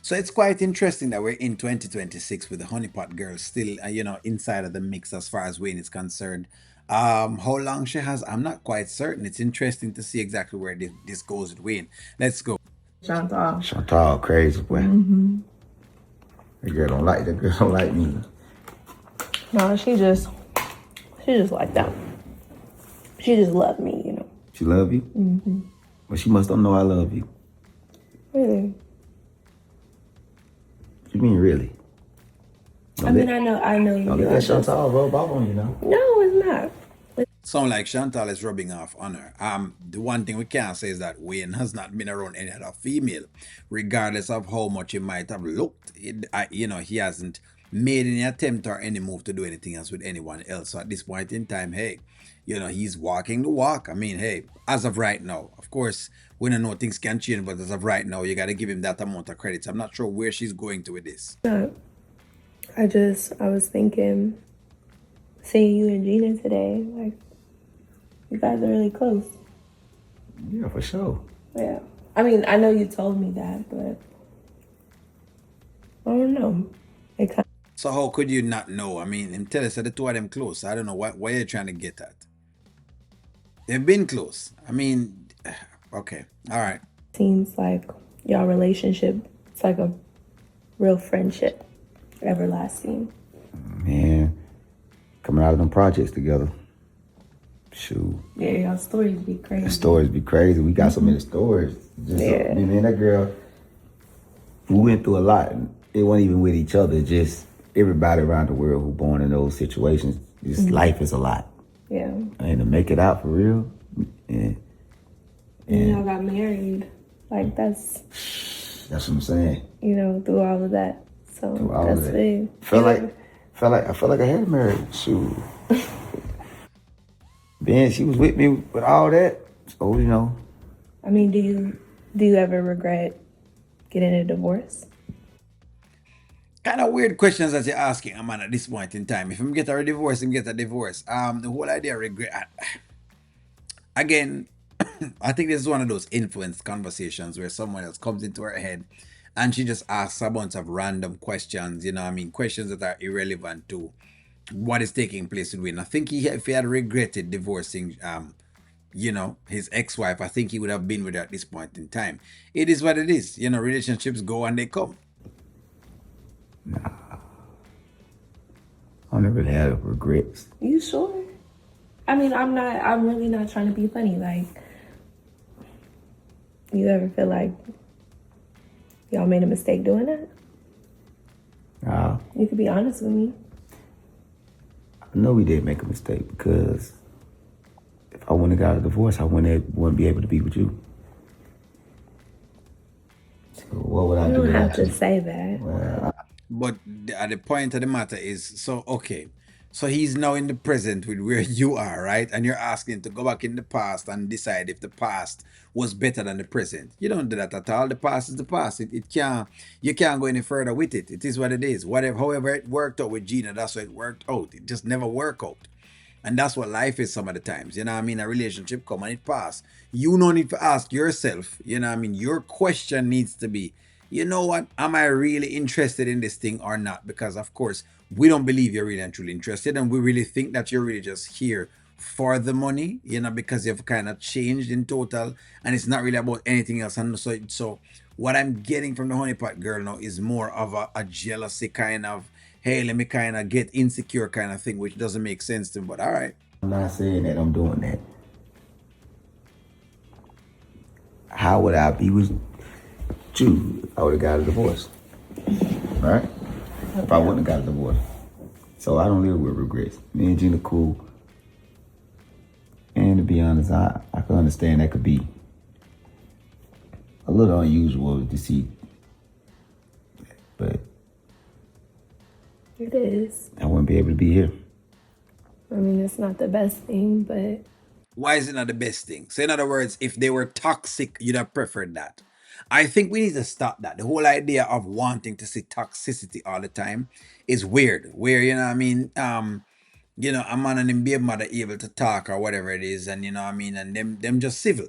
So it's quite interesting that we're in 2026 with the honeypot girl still, inside of the mix as far as Wayne is concerned. How long she has, I'm not quite certain. It's interesting to see exactly where this goes with Wayne. Let's go. Chantal. Chantal crazy boy. The girl don't like me. No, she just like that. She just loved me, you know. She love you? Well, she must don't know I love you. Really? What you mean really? I mean, I know you Don't do. let that Chantal rub off on you now. No, it's not. Sound like Chantal is rubbing off on her. The one thing we can say is that Wayne has not been around any other female, regardless of how much he might have looked. He hasn't made any attempt or any move to do anything else with anyone else. So at this point in time, hey, he's walking the walk. I mean, hey, as of right now, of course, we don't know things can change, but as of right now, you got to give him that amount of credit. I'm not sure where she's going to with this. Not. I was thinking, seeing you and Gina today, like, you guys are really close. Yeah, for sure. Yeah. I mean, I know you told me that, but I don't know. It kind So how could you not know? I mean, him tell us that the two of them close. I don't know what you're trying to get at. They've been close. I mean, okay, all right. of seems like y'all relationship, it's like a real friendship, everlasting. Man, coming out of them projects together. Shoot. Yeah, y'all stories be crazy. The stories be crazy. We got so many stories. Me and that girl, we went through a lot. It wasn't even with each other. Just everybody around the world who born in those situations. Just life is a lot. Yeah. And to make it out for real. And y'all got married. Like, that's what I'm saying. Through all of that. So that's big. I felt like I had married. Shoot. Then she was with me with all that. So, I mean, do you ever regret getting a divorce? Kind of weird questions that you're asking a man at this point in time. If him get a divorce, him get a divorce. The whole idea of regret. Again, I think this is one of those influence conversations where someone else comes into her head and she just asks a bunch of random questions, questions that are irrelevant to what is taking place with Wayne. I think if he had regretted divorcing his ex-wife, I think he would have been with her at this point in time. It is what it is. Relationships go and they come. Nah. I never really had regrets. You sure? I mean, I'm really not trying to be funny. Like, you ever feel like y'all made a mistake doing that? You could be honest with me. I know we did make a mistake because if I wouldn't have got a divorce, I wouldn't be able to be with you. So what would I do? You don't have to say that. Well, But the point of the matter is, so okay, so he's now in the present with where you are, right? And you're asking to go back in the past and decide if the past was better than the present. You don't do that at all. The past is the past. You can't go any further with it. It is what it is. Whatever, however it worked out with Gina, that's what it worked out. It just never worked out. And that's what life is some of the times. A relationship come and it pass. You don't need to ask yourself, your question needs to be, you know what, am I really interested in this thing or not? Because of course, we don't believe you're really and truly interested, and we really think that you're really just here for the money, because you've kind of changed in total, and it's not really about anything else. And so what I'm getting from the honeypot girl now is more of a jealousy kind of, hey, let me kind of get insecure kind of thing, which doesn't make sense to me, but all right. I'm not saying that I'm doing that. How would I be with you if I would have got a divorce? Right? If I wouldn't have got a divorce. So I don't live with regrets. Me and Gina cool. And to be honest, I can understand that could be a little unusual to see. But it is. I wouldn't be able to be here. I mean, it's not the best thing, but Why is it not the best thing? So in other words, if they were toxic, you'd have preferred that. I think we need to stop that. The whole idea of wanting to see toxicity all the time is weird. Where, a man and him be a mother able to talk or whatever it is, and and them just civil.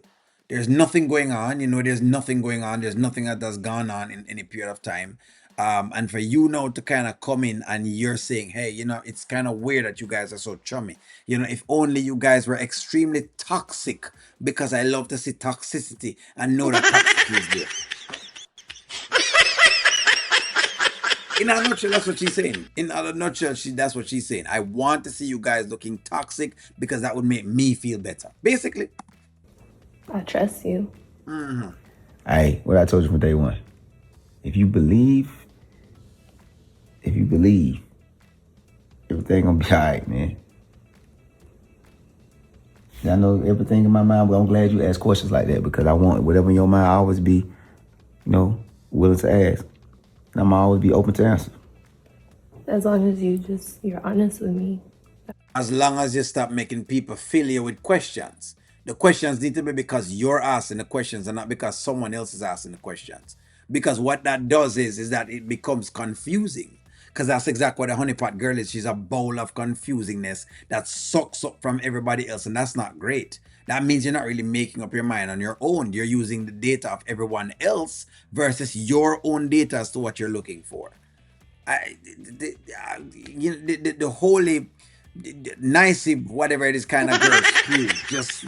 There's nothing going on. There's nothing going on. There's nothing that has gone on in any period of time. And for you now to kind of come in and you're saying, hey, it's kind of weird that you guys are so chummy. If only you guys were extremely toxic, because I love to see toxicity and know that toxicity is there. In a nutshell, that's what she's saying. In a nutshell, that's what she's saying. I want to see you guys looking toxic because that would make me feel better. Basically. I trust you. Hey, what I told you from day one. If you believe, everything gonna be alright, man. I know everything in my mind, but I'm glad you ask questions like that, because I want whatever in your mind, I always be, willing to ask. And I'm always be open to answer. As long as you're honest with me. As long as you stop making people fill you with questions. The questions need to be because you're asking the questions and not because someone else is asking the questions. Because what that does is that it becomes confusing. Because that's exactly what a honeypot girl is. She's a bowl of confusingness that sucks up from everybody else, and that's not great. That means you're not really making up your mind on your own. You're using the data of everyone else versus your own data as to what you're looking for. The holy nicey whatever it is kind of girl screw just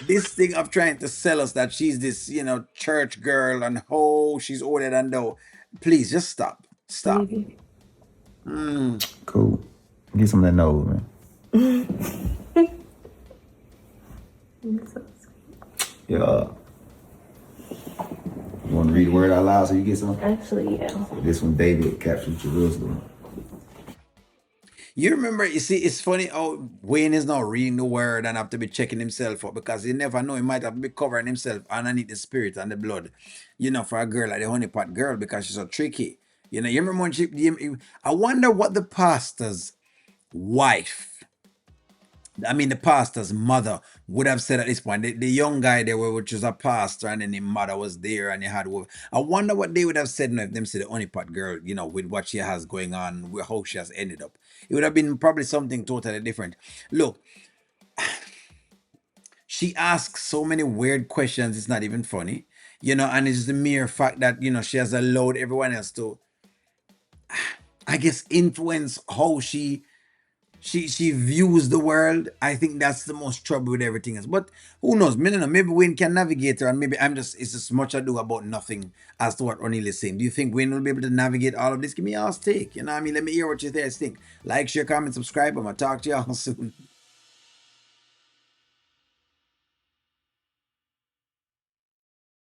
this thing of trying to sell us that she's this church girl and she's older than though. Please just stop. Cool. Get some of that nose, man. Yeah. You want to read the word out loud so you get some? Actually, yeah. So this one, David captured Jerusalem. You remember, you see, it's funny how Wayne is now reading the word and have to be checking himself up, because you never know, he might have to be covering himself underneath the spirit and the blood, for a girl like the honeypot girl, because she's so tricky. You remember when I wonder what the pastor's wife, the pastor's mother would have said at this point. The young guy there, which was a pastor, and then the mother was there, and he had. I wonder what they would have said if them see the honeypot girl, with what she has going on, with how she has ended up. It would have been probably something totally different. Look, she asks so many weird questions. It's not even funny, and it's the mere fact that she has allowed everyone else to, I guess, influence how she views the world. I think that's the most trouble with everything else. But who knows? Maybe Wayne can navigate her, and maybe it's just much ado about nothing as to what O'Neill is saying. Do you think Wayne will be able to navigate all of this? Give me your take. Let me hear what you guys think. Like, share, comment, subscribe. I'm gonna talk to y'all soon.